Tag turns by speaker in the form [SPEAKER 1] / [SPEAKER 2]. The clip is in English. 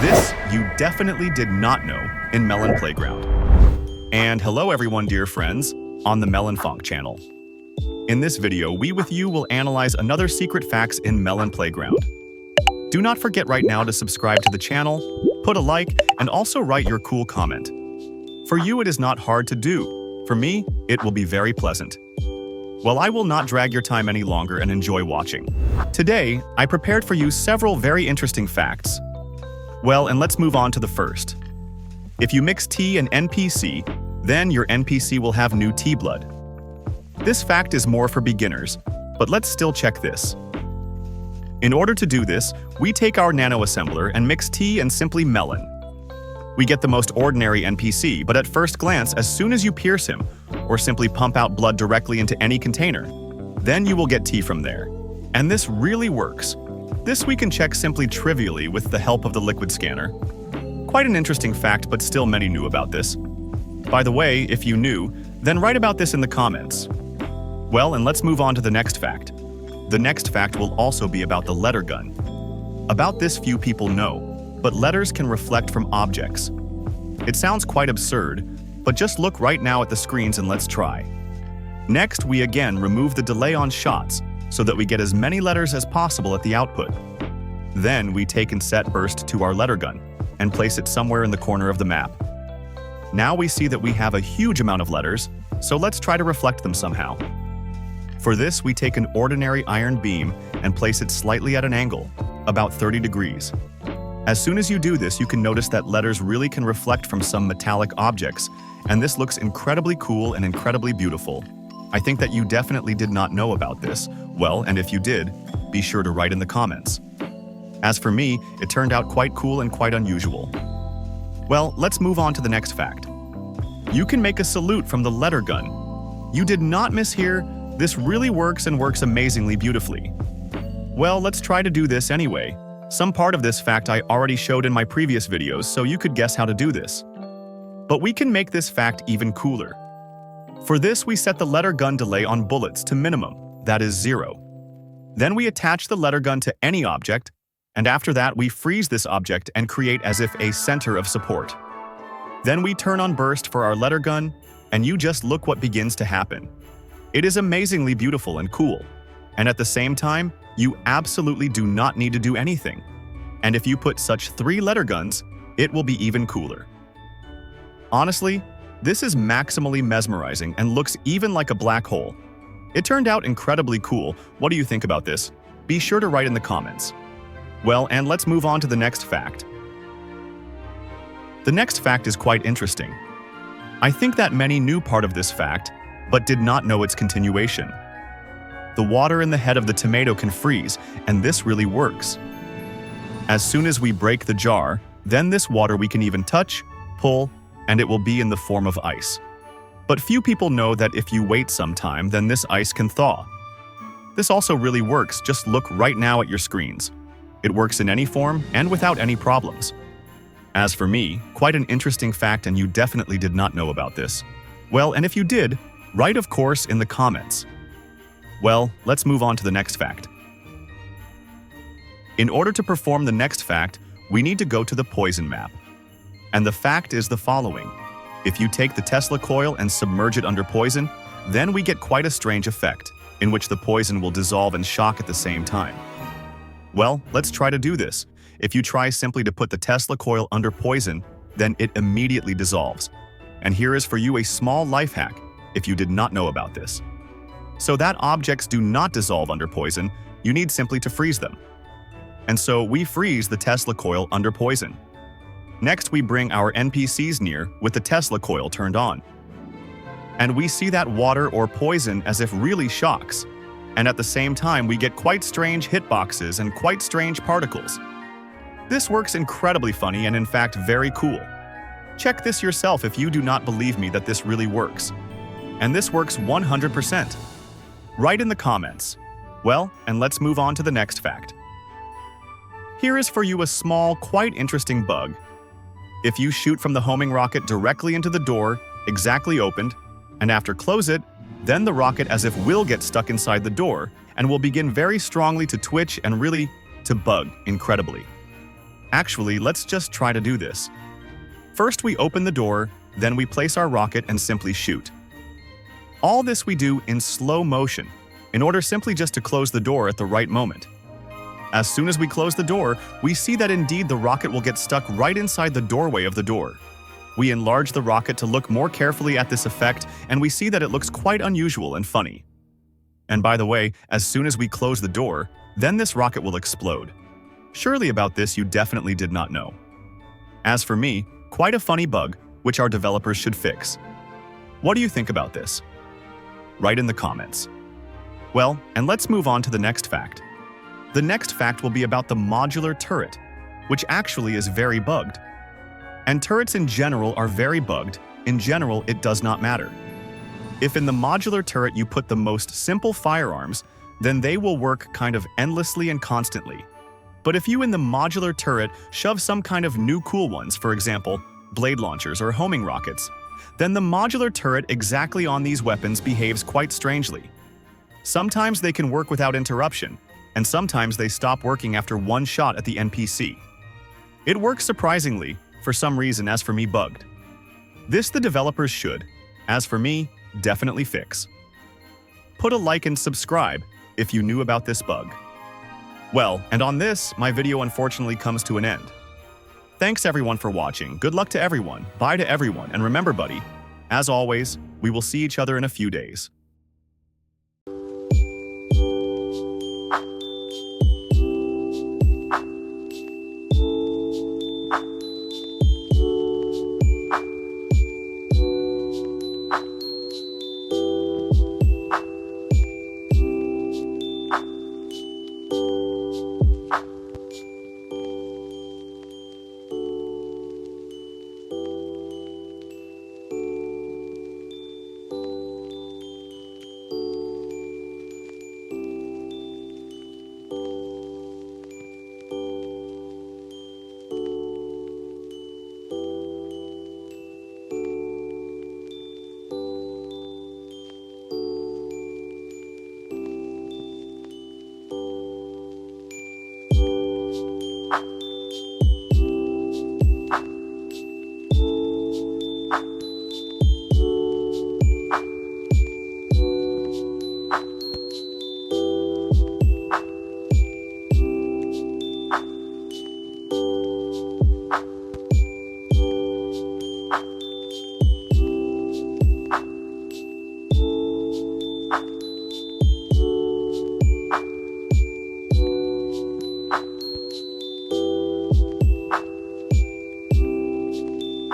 [SPEAKER 1] This you definitely did not know in Melon Playground. And hello everyone, dear friends, on the Melonfonk channel. In this video, we with you will analyze another secret facts in Melon Playground. Do not forget right now to subscribe to the channel, put a like, and also write your cool comment. For you, it is not hard to do. For me, it will be very pleasant. Well, I will not drag your time any longer and enjoy watching. Today, I prepared for you several very interesting facts. Well, and let's move on to the first. If you mix tea and NPC, then your NPC will have new tea blood. This fact is more for beginners, but let's still check this. In order to do this, we take our nano-assembler and mix tea and simply melon. We get the most ordinary NPC, but at first glance, as soon as you pierce him, or simply pump out blood directly into any container, then you will get tea from there. And this really works. This we can check simply trivially with the help of the liquid scanner. Quite an interesting fact, but still many knew about this. By the way, if you knew, then write about this in the comments. Well, and let's move on to the next fact. The next fact will also be about the letter gun. About this few people know, but letters can reflect from objects. It sounds quite absurd, but just look right now at the screens and let's try. Next, we again remove the delay on shots so that we get as many letters as possible at the output. Then we take and set burst to our letter gun and place it somewhere in the corner of the map. Now we see that we have a huge amount of letters, so let's try to reflect them somehow. For this, we take an ordinary iron beam and place it slightly at an angle, about 30 degrees. As soon as you do this, you can notice that letters really can reflect from some metallic objects, and this looks incredibly cool and incredibly beautiful. I think that you definitely did not know about this. Well, and if you did, be sure to write in the comments. As for me, it turned out quite cool and quite unusual. Well, let's move on to the next fact. You can make a salute from the letter gun. You did not miss here. This really works and works amazingly beautifully. Well, let's try to do this anyway. Some part of this fact I already showed in my previous videos, so you could guess how to do this. But we can make this fact even cooler. For this, we set the letter gun delay on bullets to minimum, that is 0. Then we attach the letter gun to any object, and after that we freeze this object and create as if a center of support. Then we turn on burst for our letter gun, and you just look what begins to happen. It is amazingly beautiful and cool, and at the same time, you absolutely do not need to do anything. And if you put such 3 letter guns, it will be even cooler. Honestly, this is maximally mesmerizing and looks even like a black hole. It turned out incredibly cool. What do you think about this? Be sure to write in the comments. Well, and let's move on to the next fact. The next fact is quite interesting. I think that many knew part of this fact, but did not know its continuation. The water in the head of the tomato can freeze, and this really works. As soon as we break the jar, then this water we can even touch, pull, and it will be in the form of ice. But few people know that if you wait some time, then this ice can thaw. This also really works. Just look right now at your screens. It works in any form and without any problems. As for me, quite an interesting fact, and you definitely did not know about this. Well, and if you did, write of course in the comments. Well, let's move on to the next fact. In order to perform the next fact, we need to go to the poison map. And the fact is the following. If you take the Tesla coil and submerge it under poison, then we get quite a strange effect, in which the poison will dissolve and shock at the same time. Well, let's try to do this. If you try simply to put the Tesla coil under poison, then it immediately dissolves. And here is for you a small life hack, if you did not know about this. So that objects do not dissolve under poison, you need simply to freeze them. And so we freeze the Tesla coil under poison. Next, we bring our NPCs near with the Tesla coil turned on. And we see that water or poison as if really shocks. And at the same time, we get quite strange hitboxes and quite strange particles. This works incredibly funny and in fact very cool. Check this yourself if you do not believe me that this really works. And this works 100%. Write in the comments. Well, and let's move on to the next fact. Here is for you a small, quite interesting bug. If you shoot from the homing rocket directly into the door, exactly opened, and after close it, then the rocket as if will get stuck inside the door and will begin very strongly to twitch and really to bug incredibly. Actually, let's just try to do this. First, we open the door, then we place our rocket and simply shoot. All this we do in slow motion, in order simply just to close the door at the right moment. As soon as we close the door, we see that indeed the rocket will get stuck right inside the doorway of the door. We enlarge the rocket to look more carefully at this effect, and we see that it looks quite unusual and funny. And by the way, as soon as we close the door, then this rocket will explode. Surely about this you definitely did not know. As for me, quite a funny bug, which our developers should fix. What do you think about this? Write in the comments. Well, and let's move on to the next fact. The next fact will be about the modular turret, which actually is very bugged. And turrets in general are very bugged. In general, it does not matter. If in the modular turret you put the most simple firearms, then they will work kind of endlessly and constantly. But if you in the modular turret shove some kind of new cool ones, for example, blade launchers or homing rockets, then the modular turret exactly on these weapons behaves quite strangely. Sometimes they can work without interruption, and sometimes they stop working after one shot at the NPC. It works surprisingly, for some reason, as for me, bugged. This the developers should, as for me, definitely fix. Put a like and subscribe if you knew about this bug. Well, and on this, my video unfortunately comes to an end. Thanks everyone for watching, good luck to everyone, bye to everyone, and remember buddy, as always, we will see each other in a few days.